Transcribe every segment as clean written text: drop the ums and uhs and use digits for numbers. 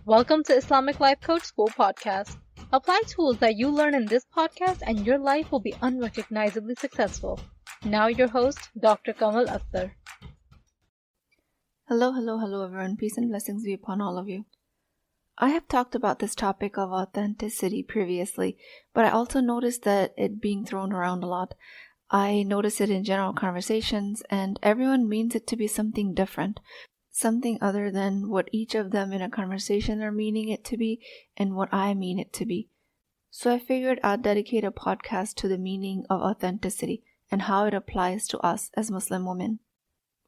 Welcome to Islamic Life Coach School Podcast. Apply tools that you learn in this podcast and your life will be unrecognizably successful. Now your host, Dr. Kamal Akhtar. Hello everyone. Peace and blessings be upon all of you. I have talked about this topic of authenticity previously, but I also noticed that it being thrown around a lot. I notice it in general conversations, and everyone means it to be something different, something other than what each of them in a conversation are meaning it to be and what I mean it to be. So I figured I'd dedicate a podcast to the meaning of authenticity and how it applies to us as Muslim women.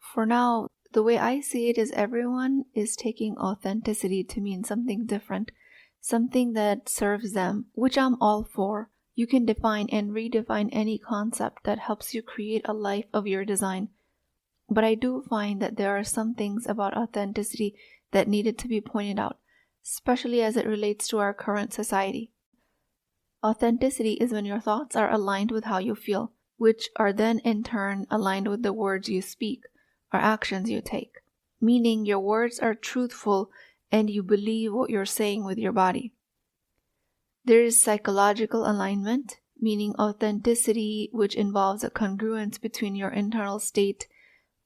For now, the way I see it is everyone is taking authenticity to mean something different, something that serves them, which I'm all for. You can define and redefine any concept that helps you create a life of your design. But I do find that there are some things about authenticity that needed to be pointed out, especially as it relates to our current society. Authenticity is when your thoughts are aligned with how you feel, which are then in turn aligned with the words you speak or actions you take, meaning your words are truthful and you believe what you're saying with your body. There is psychological alignment, meaning authenticity, which involves a congruence between your internal state,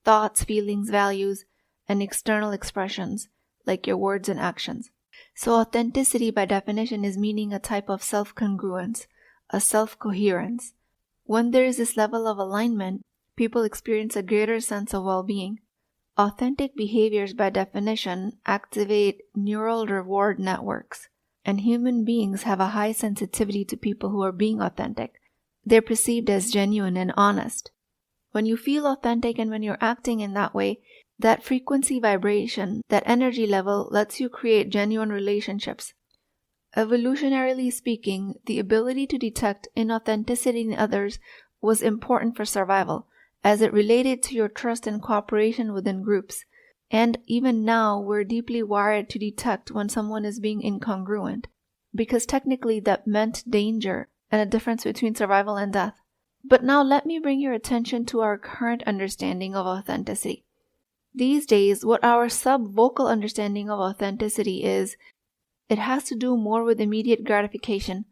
thoughts, feelings, values, and external expressions, like your words and actions. So authenticity by definition is meaning a type of self-congruence, a self-coherence. When there is this level of alignment, people experience a greater sense of well-being. Authentic behaviors by definition activate neural reward networks, and human beings have a high sensitivity to people who are being authentic. They're perceived as genuine and honest. When you feel authentic and when you're acting in that way, that frequency vibration, that energy level lets you create genuine relationships. Evolutionarily speaking, the ability to detect inauthenticity in others was important for survival, as it related to your trust and cooperation within groups. And even now, we're deeply wired to detect when someone is being incongruent, because technically that meant danger and a difference between survival and death. But now let me bring your attention to our current understanding of authenticity. These days, what our sub-vocal understanding of authenticity is, it has to do more with immediate gratification,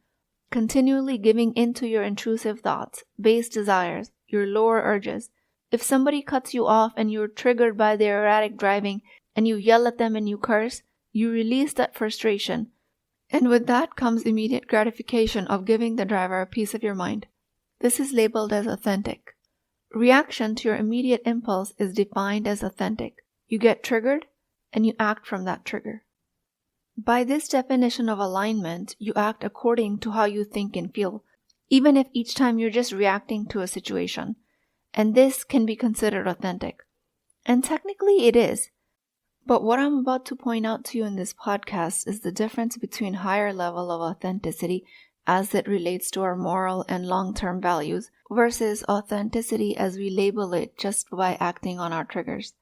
continually giving into your intrusive thoughts, base desires, your lower urges. If somebody cuts you off and you're triggered by their erratic driving and you yell at them and you curse, you release that frustration. And with that comes immediate gratification of giving the driver a piece of your mind. This is labeled as authentic. Reaction to your immediate impulse is defined as authentic. You get triggered and you act from that trigger. By this definition of alignment, you act according to how you think and feel, even if each time you're just reacting to a situation. And this can be considered authentic. And technically it is. But what I'm about to point out to you in this podcast is the difference between higher level of authenticity as it relates to our moral and long-term values versus authenticity as we label it just by acting on our triggers.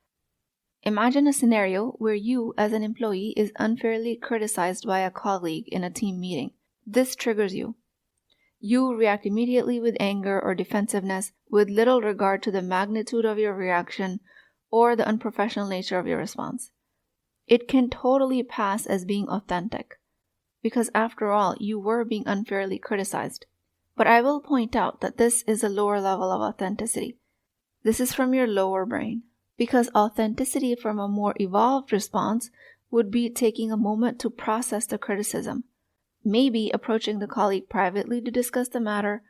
Imagine a scenario where you as an employee is unfairly criticized by a colleague in a team meeting. This triggers you. You react immediately with anger or defensiveness with little regard to the magnitude of your reaction or the unprofessional nature of your response. It can totally pass as being authentic, because after all, you were being unfairly criticized. But I will point out that this is a lower level of authenticity. This is from your lower brain, because authenticity from a more evolved response would be taking a moment to process the criticism. Maybe approaching the colleague privately to discuss the matter,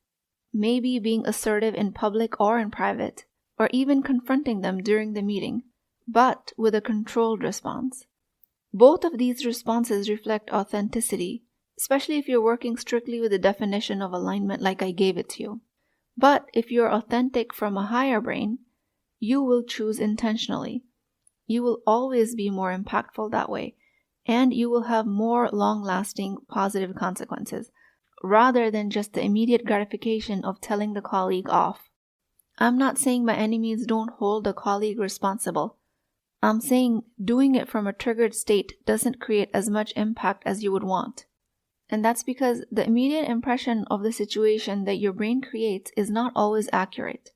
maybe being assertive in public or in private, or even confronting them during the meeting, but with a controlled response. Both of these responses reflect authenticity, especially if you're working strictly with the definition of alignment like I gave it to you. But if you're authentic from a higher brain, you will choose intentionally. You will always be more impactful that way. And you will have more long-lasting positive consequences, rather than just the immediate gratification of telling the colleague off. I'm not saying by any means don't hold the colleague responsible. I'm saying doing it from a triggered state doesn't create as much impact as you would want. And that's because the immediate impression of the situation that your brain creates is not always accurate.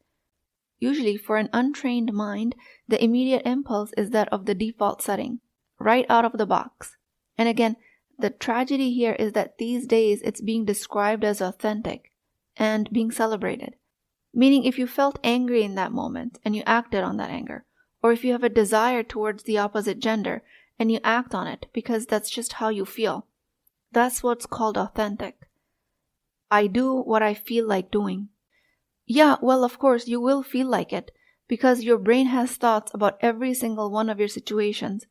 Usually, for an untrained mind, the immediate impulse is that of the default setting, right out of the box. And again, the tragedy here is that these days it's being described as authentic and being celebrated. Meaning if you felt angry in that moment and you acted on that anger, or if you have a desire towards the opposite gender and you act on it because that's just how you feel, that's what's called authentic. I do what I feel like doing. Yeah, well, of course, you will feel like it because your brain has thoughts about every single one of your situations,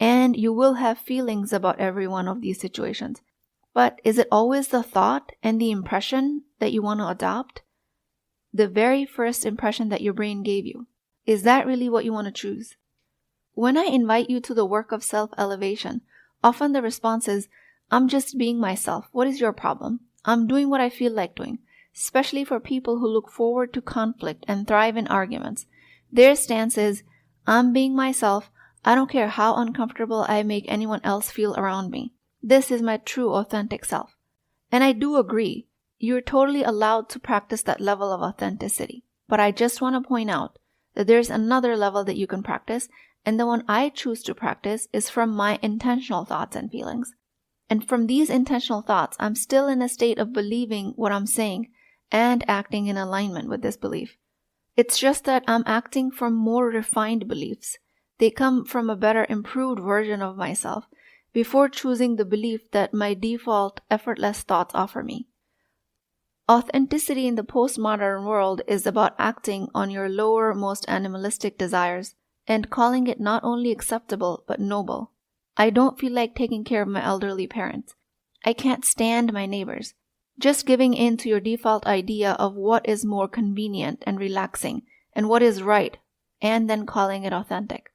and you will have feelings about every one of these situations. But is it always the thought and the impression that you want to adopt? The very first impression that your brain gave you, is that really what you want to choose? When I invite you to the work of self-elevation, often the response is, I'm just being myself. What is your problem? I'm doing what I feel like doing. Especially for people who look forward to conflict and thrive in arguments. Their stance is, I'm being myself. I don't care how uncomfortable I make anyone else feel around me. This is my true authentic self. And I do agree. You're totally allowed to practice that level of authenticity. But I just want to point out that there's another level that you can practice, and the one I choose to practice is from my intentional thoughts and feelings. And from these intentional thoughts, I'm still in a state of believing what I'm saying and acting in alignment with this belief. It's just that I'm acting from more refined beliefs. They come from a better, improved version of myself before choosing the belief that my default, effortless thoughts offer me. Authenticity in the postmodern world is about acting on your lower, most animalistic desires and calling it not only acceptable but noble. I don't feel like taking care of my elderly parents. I can't stand my neighbors. Just giving in to your default idea of what is more convenient and relaxing and what is right, and then calling it authentic.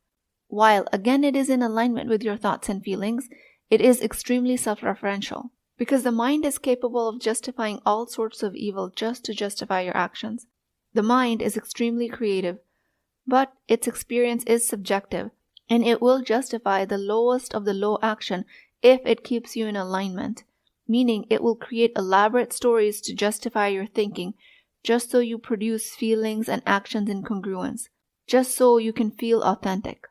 While, again, it is in alignment with your thoughts and feelings, it is extremely self-referential because the mind is capable of justifying all sorts of evil just to justify your actions. The mind is extremely creative, but its experience is subjective, and it will justify the lowest of the low action if it keeps you in alignment. Meaning it will create elaborate stories to justify your thinking, just so you produce feelings and actions in congruence, just so you can feel authentic.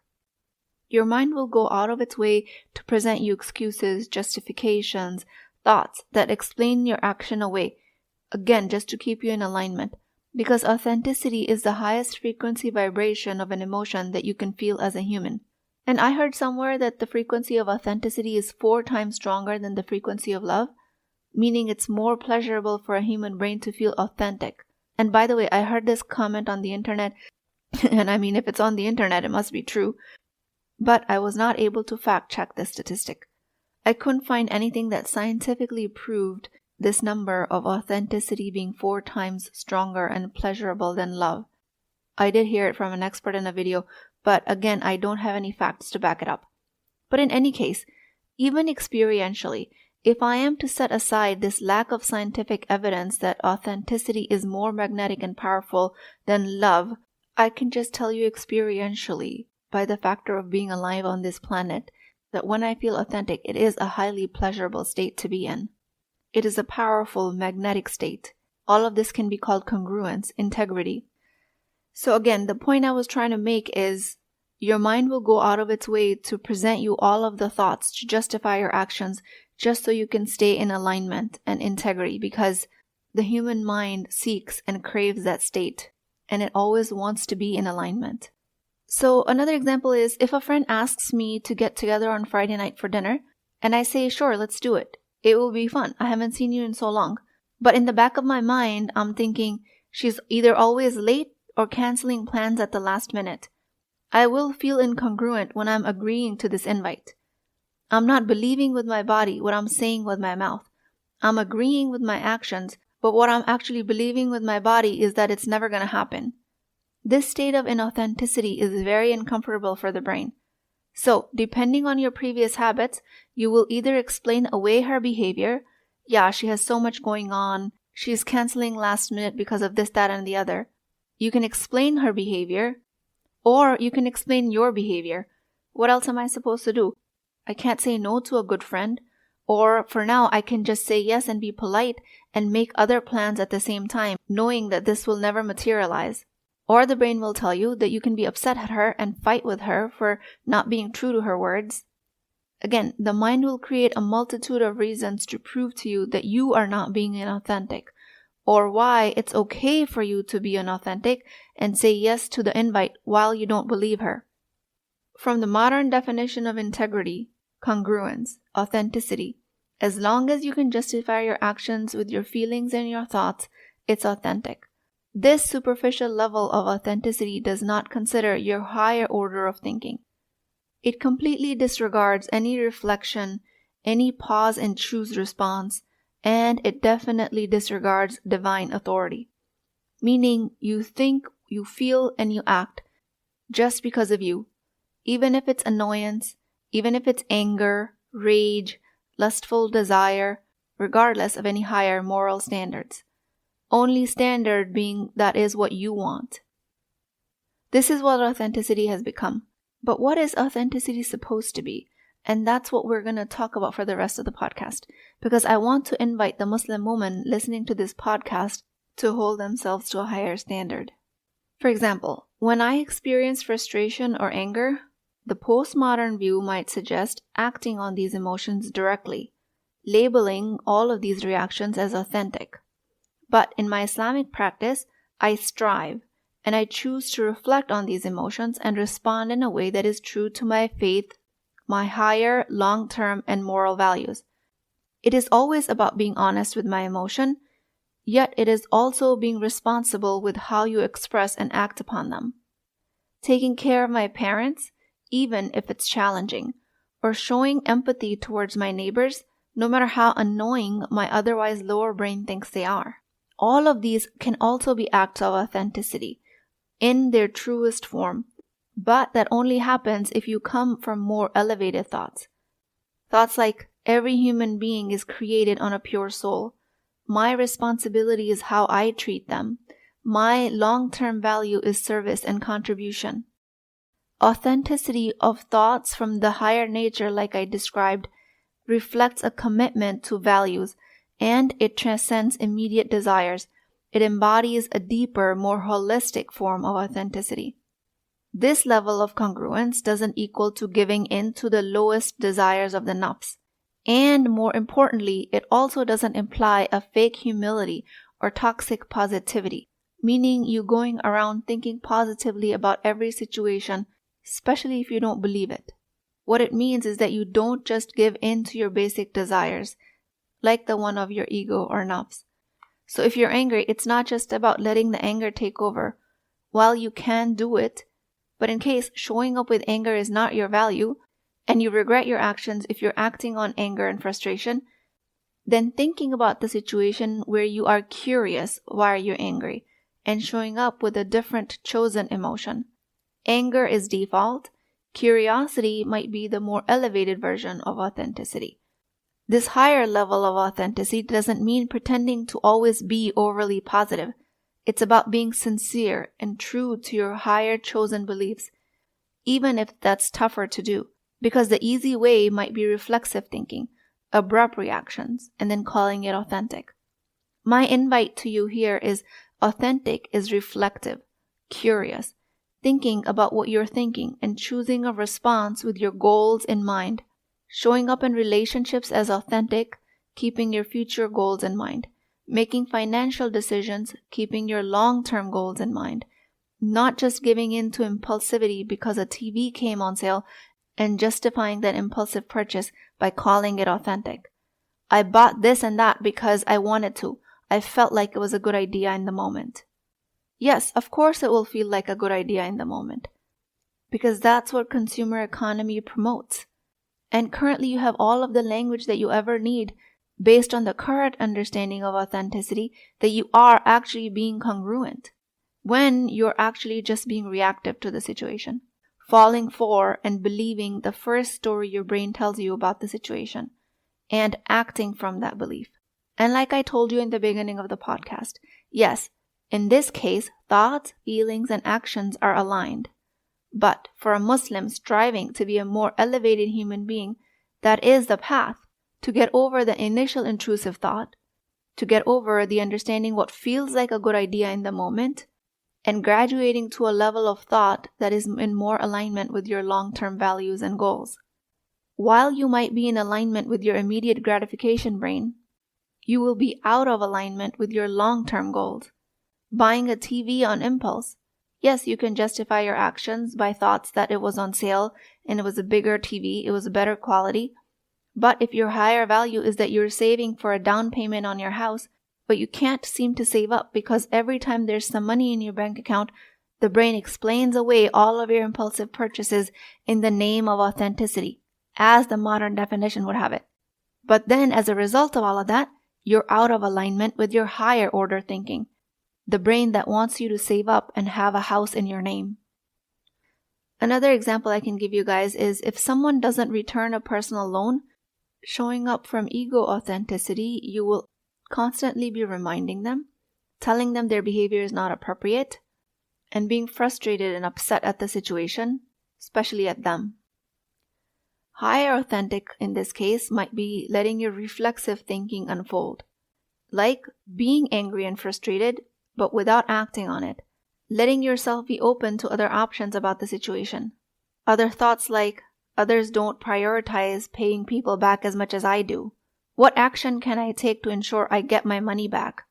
Your mind will go out of its way to present you excuses, justifications, thoughts that explain your action away, again, just to keep you in alignment, because authenticity is the highest frequency vibration of an emotion that you can feel as a human. And I heard somewhere that the frequency of authenticity is 4 times stronger than the frequency of love, meaning it's more pleasurable for a human brain to feel authentic. And by the way, I heard this comment on the internet, and I mean, if it's on the internet, it must be true, but I was not able to fact check this statistic. I couldn't find anything that scientifically proved this number of authenticity being 4 times stronger and pleasurable than love. I did hear it from an expert in a video, but again, I don't have any facts to back it up. But in any case, even experientially, if I am to set aside this lack of scientific evidence that authenticity is more magnetic and powerful than love, I can just tell you experientially, by the factor of being alive on this planet, that when I feel authentic, it is a highly pleasurable state to be in. It is a powerful magnetic state. All of this can be called congruence, integrity. So again, the point I was trying to make is your mind will go out of its way to present you all of the thoughts to justify your actions just so you can stay in alignment and integrity, because the human mind seeks and craves that state, and it always wants to be in alignment. So another example is if a friend asks me to get together on Friday night for dinner, and I say, sure, let's do it. It will be fun. I haven't seen you in so long. But in the back of my mind, I'm thinking she's either always late or canceling plans at the last minute. I will feel incongruent when I'm agreeing to this invite. I'm not believing with my body what I'm saying with my mouth. I'm agreeing with my actions, but what I'm actually believing with my body is that it's never going to happen. This state of inauthenticity is very uncomfortable for the brain. So, depending on your previous habits, you will either explain away her behavior. Yeah, she has so much going on. She's canceling last minute because of this, that, and the other. You can explain her behavior, or you can explain your behavior. What else am I supposed to do? I can't say no to a good friend. Or for now, I can just say yes and be polite and make other plans at the same time, knowing that this will never materialize. Or the brain will tell you that you can be upset at her and fight with her for not being true to her words. Again, the mind will create a multitude of reasons to prove to you that you are not being inauthentic, or why it's okay for you to be inauthentic and say yes to the invite while you don't believe her. From the modern definition of integrity, congruence, authenticity, as long as you can justify your actions with your feelings and your thoughts, it's authentic. This superficial level of authenticity does not consider your higher order of thinking. It completely disregards any reflection, any pause and choose response, and it definitely disregards divine authority. Meaning you think, you feel, and you act just because of you, even if it's annoyance, even if it's anger, rage, lustful desire, regardless of any higher moral standards. Only standard being that is what you want. This is what authenticity has become. But what is authenticity supposed to be? And that's what we're going to talk about for the rest of the podcast, because I want to invite the Muslim woman listening to this podcast to hold themselves to a higher standard. For example, when I experience frustration or anger, the postmodern view might suggest acting on these emotions directly, labeling all of these reactions as authentic. But in my Islamic practice, I strive, and I choose to reflect on these emotions and respond in a way that is true to my faith, my higher, long-term, and moral values. It is always about being honest with my emotion, yet it is also being responsible with how you express and act upon them. Taking care of my parents, even if it's challenging, or showing empathy towards my neighbors, no matter how annoying my otherwise lower brain thinks they are. All of these can also be acts of authenticity in their truest form, but that only happens if you come from more elevated thoughts. Thoughts like, every human being is created on a pure soul. My responsibility is how I treat them. My long-term value is service and contribution. Authenticity of thoughts from the higher nature, like I described, reflects a commitment to values, and it transcends immediate desires. It embodies a deeper, more holistic form of authenticity. This level of congruence doesn't equal to giving in to the lowest desires of the nafs. And more importantly, it also doesn't imply a fake humility or toxic positivity, meaning you going around thinking positively about every situation, especially if you don't believe it. What it means is that you don't just give in to your basic desires, like the one of your ego or nafs. So if you're angry, it's not just about letting the anger take over. While you can do it, but in case showing up with anger is not your value, and you regret your actions if you're acting on anger and frustration, then thinking about the situation where you are curious why you're angry, and showing up with a different chosen emotion. Anger is default. Curiosity might be the more elevated version of authenticity. This higher level of authenticity doesn't mean pretending to always be overly positive. It's about being sincere and true to your higher chosen beliefs, even if that's tougher to do, because the easy way might be reflexive thinking, abrupt reactions, and then calling it authentic. My invite to you here is authentic is reflective, curious, thinking about what you're thinking and choosing a response with your goals in mind. Showing up in relationships as authentic, keeping your future goals in mind. Making financial decisions, keeping your long-term goals in mind. Not just giving in to impulsivity because a TV came on sale and justifying that impulsive purchase by calling it authentic. I bought this and that because I wanted to. I felt like it was a good idea in the moment. Yes, of course it will feel like a good idea in the moment, because that's what consumer economy promotes. And currently you have all of the language that you ever need based on the current understanding of authenticity that you are actually being congruent when you're actually just being reactive to the situation, falling for and believing the first story your brain tells you about the situation and acting from that belief. And like I told you in the beginning of the podcast, yes, in this case, thoughts, feelings, and actions are aligned. But for a Muslim striving to be a more elevated human being, that is the path to get over the initial intrusive thought, to get over the understanding what feels like a good idea in the moment, and graduating to a level of thought that is in more alignment with your long-term values and goals. While you might be in alignment with your immediate gratification brain, you will be out of alignment with your long-term goals. Buying a TV on impulse. Yes, you can justify your actions by thoughts that it was on sale and it was a bigger TV, it was a better quality. But if your higher value is that you're saving for a down payment on your house, but you can't seem to save up because every time there's some money in your bank account, the brain explains away all of your impulsive purchases in the name of authenticity, as the modern definition would have it. But then as a result of all of that, you're out of alignment with your higher order thinking, the brain that wants you to save up and have a house in your name. Another example I can give you guys is if someone doesn't return a personal loan, showing up from ego authenticity, you will constantly be reminding them, telling them their behavior is not appropriate, and being frustrated and upset at the situation, especially at them. Higher authentic in this case might be letting your reflexive thinking unfold, like being angry and frustrated, but without acting on it, letting yourself be open to other options about the situation. Other thoughts like, others don't prioritize paying people back as much as I do. What action can I take to ensure I get my money back?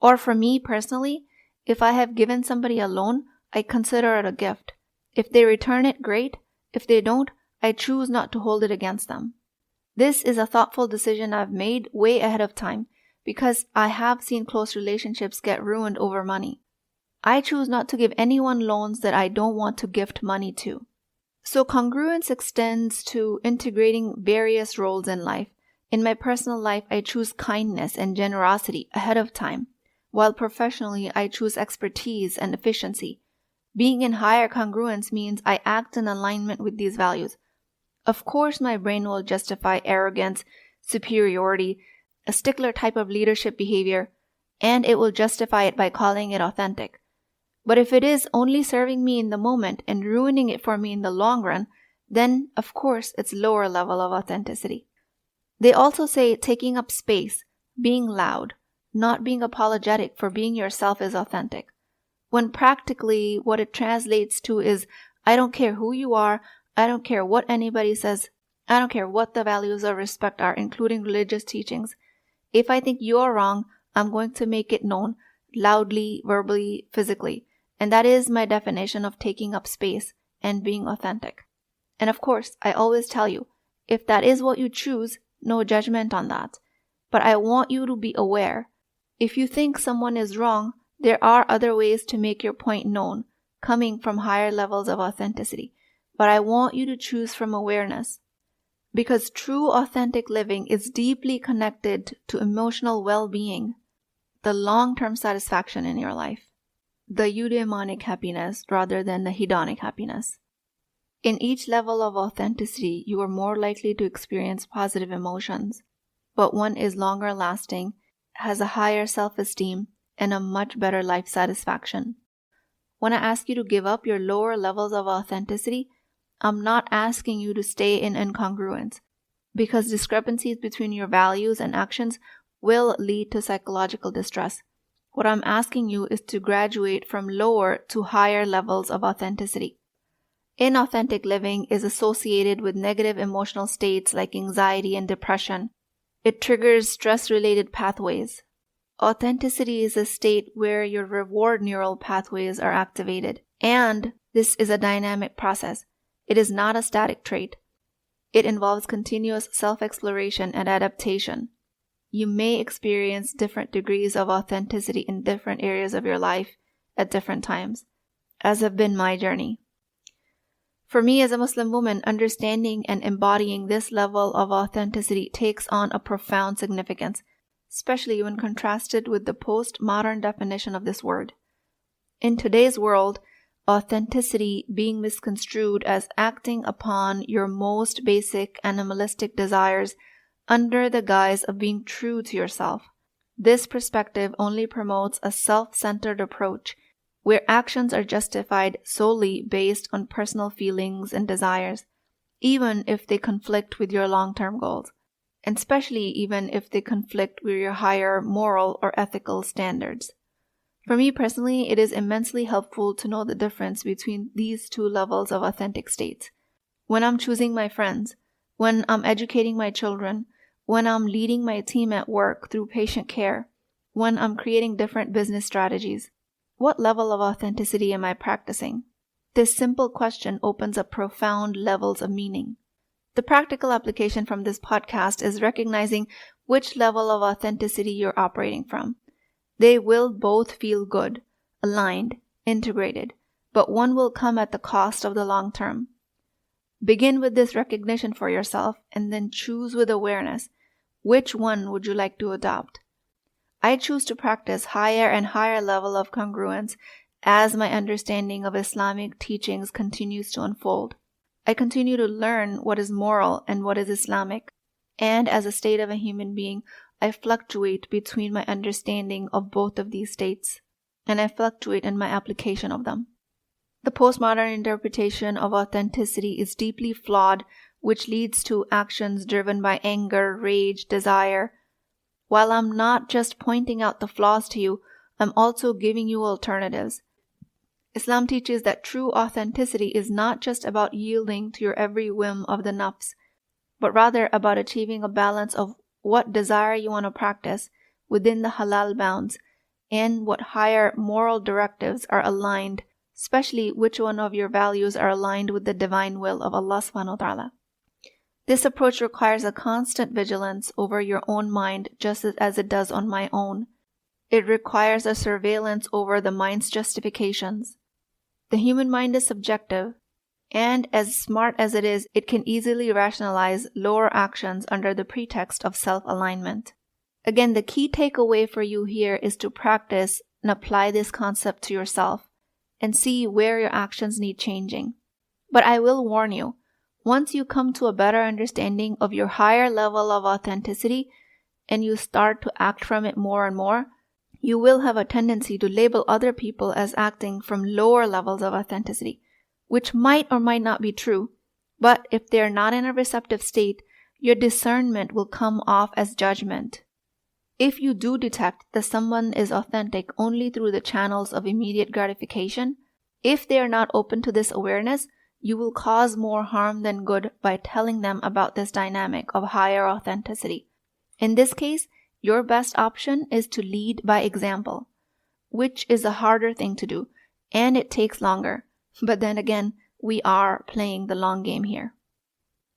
Or for me personally, if I have given somebody a loan, I consider it a gift. If they return it, great. If they don't, I choose not to hold it against them. This is a thoughtful decision I've made way ahead of time because I have seen close relationships get ruined over money. I choose not to give anyone loans that I don't want to gift money to. So congruence extends to integrating various roles in life. In my personal life, I choose kindness and generosity ahead of time, while professionally, I choose expertise and efficiency. Being in higher congruence means I act in alignment with these values. Of course, my brain will justify arrogance, superiority, a stickler type of leadership behavior, and it will justify it by calling it authentic. But if it is only serving me in the moment and ruining it for me in the long run, then, of course, it's lower level of authenticity. They also say taking up space, being loud, not being apologetic for being yourself is authentic. When practically what it translates to is, I don't care who you are, I don't care what anybody says, I don't care what the values of respect are, including religious teachings. If I think you're wrong, I'm going to make it known, loudly, verbally, physically. And that is my definition of taking up space and being authentic. And of course, I always tell you, if that is what you choose, no judgment on that. But I want you to be aware. If you think someone is wrong, there are other ways to make your point known, coming from higher levels of authenticity. But I want you to choose from awareness. Because true authentic living is deeply connected to emotional well-being, the long-term satisfaction in your life, the eudaimonic happiness rather than the hedonic happiness. In each level of authenticity, you are more likely to experience positive emotions, but one is longer lasting, has a higher self-esteem, and a much better life satisfaction. When I ask you to give up your lower levels of authenticity, I'm not asking you to stay in incongruence, because discrepancies between your values and actions will lead to psychological distress. What I'm asking you is to graduate from lower to higher levels of authenticity. Inauthentic living is associated with negative emotional states like anxiety and depression. It triggers stress-related pathways. Authenticity is a state where your reward neural pathways are activated, and this is a dynamic process. It is not a static trait. It involves continuous self-exploration and adaptation. You may experience different degrees of authenticity in different areas of your life at different times, as have been my journey. For me as a Muslim woman, understanding and embodying this level of authenticity takes on a profound significance, especially when contrasted with the postmodern definition of this word. In today's world, authenticity being misconstrued as acting upon your most basic animalistic desires under the guise of being true to yourself. This perspective only promotes a self-centered approach where actions are justified solely based on personal feelings and desires, even if they conflict with your long-term goals, and especially even if they conflict with your higher moral or ethical standards. For me personally, it is immensely helpful to know the difference between these two levels of authentic states. When I'm choosing my friends, when I'm educating my children, when I'm leading my team at work through patient care, when I'm creating different business strategies? What level of authenticity am I practicing? This simple question opens up profound levels of meaning. The practical application from this podcast is recognizing which level of authenticity you're operating from. They will both feel good, aligned, integrated, but one will come at the cost of the long term. Begin with this recognition for yourself and then choose with awareness. Which one would you like to adopt? I choose to practice higher and higher level of congruence as my understanding of Islamic teachings continues to unfold. I continue to learn what is moral and what is Islamic, and as a state of a human being, I fluctuate between my understanding of both of these states, and I fluctuate in my application of them. The postmodern interpretation of authenticity is deeply flawed, which leads to actions driven by anger, rage, desire. While I'm not just pointing out the flaws to you, I'm also giving you alternatives. Islam teaches that true authenticity is not just about yielding to your every whim of the nafs, but rather about achieving a balance of what desire you want to practice within the halal bounds and what higher moral directives are aligned, especially which one of your values are aligned with the divine will of Allah subhanahu wa ta'ala. This approach requires a constant vigilance over your own mind just as it does on my own. It requires a surveillance over the mind's justifications. The human mind is subjective, and as smart as it is, it can easily rationalize lower actions under the pretext of self-alignment. Again, the key takeaway for you here is to practice and apply this concept to yourself and see where your actions need changing. But I will warn you, once you come to a better understanding of your higher level of authenticity and you start to act from it more and more, you will have a tendency to label other people as acting from lower levels of authenticity, which might or might not be true. But if they're not in a receptive state, your discernment will come off as judgment. If you do detect that someone is authentic only through the channels of immediate gratification, if they are not open to this awareness, you will cause more harm than good by telling them about this dynamic of higher authenticity. In this case, your best option is to lead by example, which is a harder thing to do, and it takes longer. But then again, we are playing the long game here.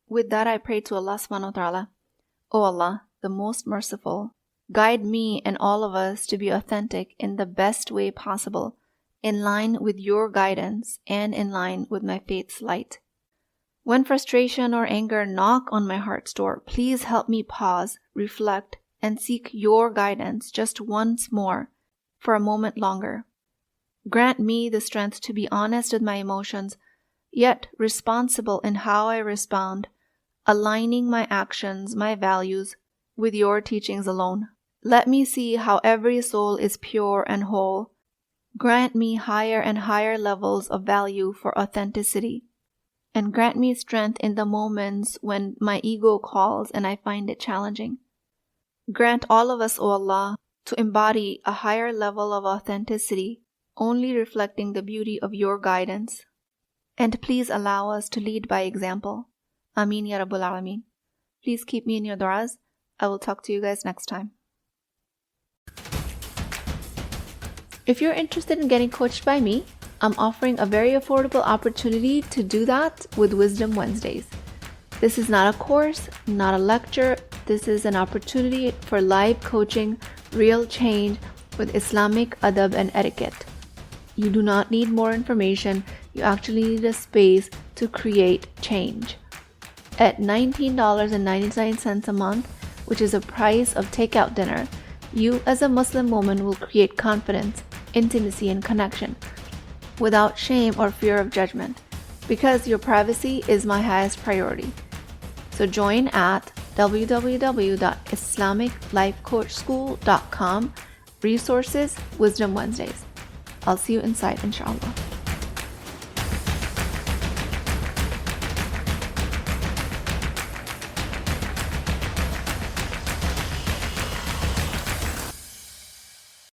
With that, I pray to Allah subhanahu wa ta'ala, O Allah, the most merciful, guide me and all of us to be authentic in the best way possible, in line with your guidance and in line with my faith's light. When frustration or anger knock on my heart's door, please help me pause, reflect, and seek your guidance just once more, for a moment longer. Grant me the strength to be honest with my emotions, yet responsible in how I respond, aligning my actions, my values, with your teachings alone. Let me see how every soul is pure and whole. Grant me higher and higher levels of value for authenticity, and grant me strength in the moments when my ego calls and I find it challenging. Grant all of us, O Allah, to embody a higher level of authenticity, only reflecting the beauty of your guidance. And please allow us to lead by example. Ameen Ya Rabbul Alameen. Please keep me in your du'as. I will talk to you guys next time. If you're interested in getting coached by me, I'm offering a very affordable opportunity to do that with Wisdom Wednesdays. This is not a course, not a lecture. This is an opportunity for live coaching, real change with Islamic adab and etiquette. You do not need more information. You actually need a space to create change. At $19.99 a month, which is the price of takeout dinner, you as a Muslim woman will create confidence, intimacy, and connection without shame or fear of judgment, because your privacy is my highest priority. So join at www.islamiclifecoachschool.com, resources, Wisdom Wednesdays. I'll see you inside, inshallah.